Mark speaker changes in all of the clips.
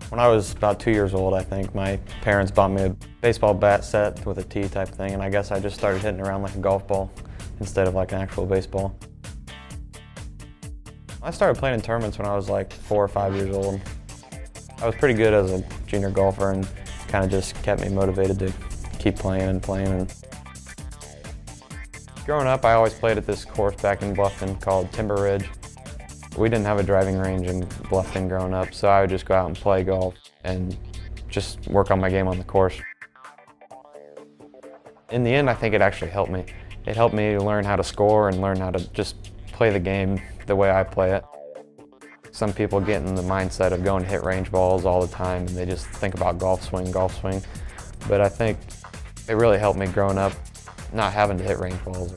Speaker 1: When I was about 2 years old, I think, my parents bought me a baseball bat set with a tee type thing, and I guess I just started hitting around like a golf ball instead of like an actual baseball. I started playing in tournaments when I was like 4 or 5 years old. I was pretty good as a junior golfer and kind of just kept me motivated to keep playing and playing. Growing up, I always played at this course back in Bluffton called Timber Ridge. We didn't have a driving range in Bluffton growing up, so I would just go out and play golf and just work on my game on the course. In the end, I think it actually helped me. It helped me learn how to score and learn how to just play the game the way I play it. Some people get in the mindset of going to hit range balls all the time and they just think about golf swing. But I think it really helped me growing up not having to hit range balls.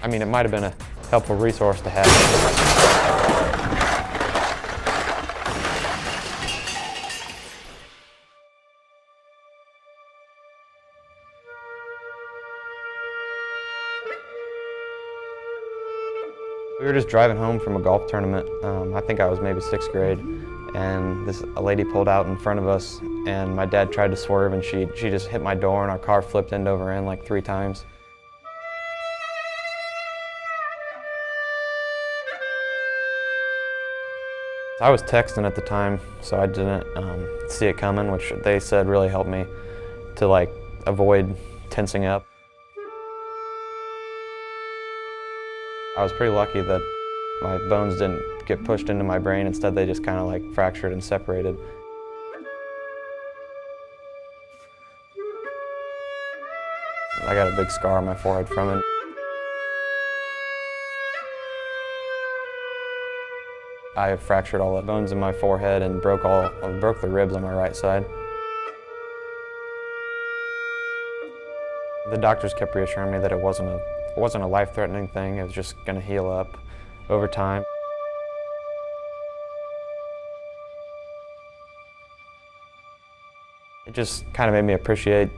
Speaker 1: I mean, it might have been a helpful resource to have. We were just driving home from a golf tournament. I think I was maybe 6th grade, and a lady pulled out in front of us, and my dad tried to swerve, and she just hit my door, and our car flipped end over end like 3 times. I was texting at the time, so I didn't see it coming, which they said really helped me to like avoid tensing up. I was pretty lucky that my bones didn't get pushed into my brain. Instead, they just kind of like fractured and separated. I got a big scar on my forehead from it. I fractured all the bones in my forehead and broke the ribs on my right side. The doctors kept reassuring me that it wasn't a life-threatening thing. It was just going to heal up over time. It just kind of made me appreciate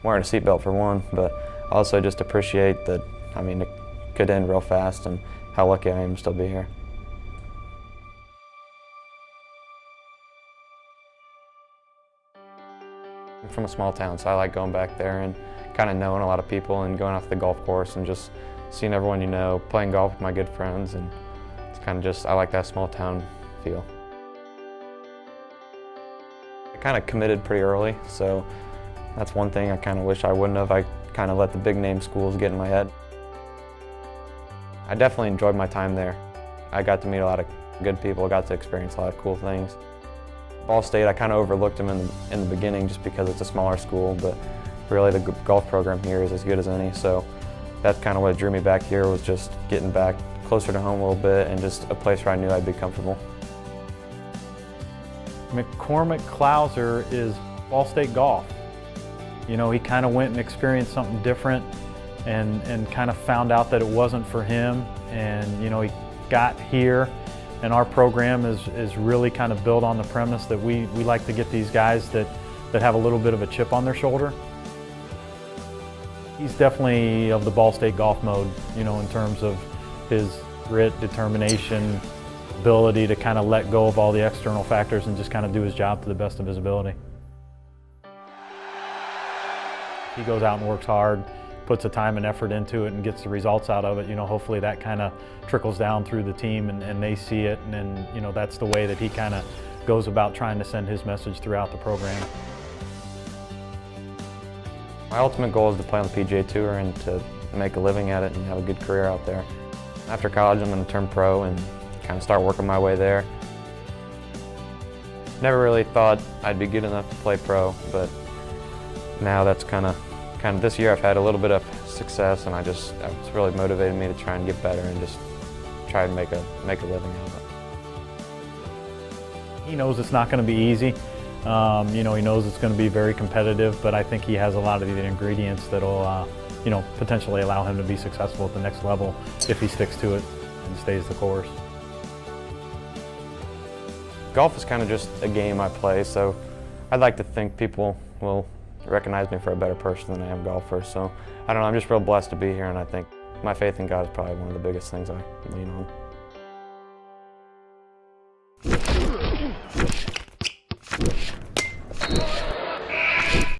Speaker 1: wearing a seatbelt for one, but also just appreciate that, I mean, it could end real fast and how lucky I am to still be here. I'm from a small town, so I like going back there and kind of knowing a lot of people and going out to the golf course and just seeing everyone you know, playing golf with my good friends, and it's kind of just, I like that small town feel. I kind of committed pretty early, so that's one thing I kind of wish I wouldn't have. I kind of let the big name schools get in my head. I definitely enjoyed my time there. I got to meet a lot of good people, I got to experience a lot of cool things. Ball State, I kind of overlooked them in the beginning just because it's a smaller school, but really the golf program here is as good as any, so that's kind of what drew me back here, was just getting back closer to home a little bit and just a place where I knew I'd be comfortable.
Speaker 2: McCormick Clouser is Ball State golf. You know, he kind of went and experienced something different and kind of found out that it wasn't for him, and you know, he got here. And our program is really kind of built on the premise that we like to get these guys that have a little bit of a chip on their shoulder. He's definitely of the Ball State golf mode, you know, in terms of his grit, determination, ability to kind of let go of all the external factors and just kind of do his job to the best of his ability. He goes out and works hard, puts the time and effort into it and gets the results out of it. You know, hopefully that kind of trickles down through the team and they see it, and then, you know, that's the way that he kind of goes about trying to send his message throughout the program.
Speaker 1: My ultimate goal is to play on the PGA Tour and to make a living at it and have a good career out there. After college, I'm going to turn pro and kind of start working my way there. Never really thought I'd be good enough to play pro, but now that's kind of this year I've had a little bit of success, and it's really motivated me to try and get better and just try and make a living out of it.
Speaker 2: He knows it's not going to be easy. You know, he knows it's going to be very competitive, but I think he has a lot of the ingredients that'll, you know, potentially allow him to be successful at the next level if he sticks to it and stays the course.
Speaker 1: Golf is kind of just a game I play, so I'd like to think people will recognize me for a better person than I am golfer. So I don't know, I'm just real blessed to be here, and I think my faith in God is probably one of the biggest things I lean on.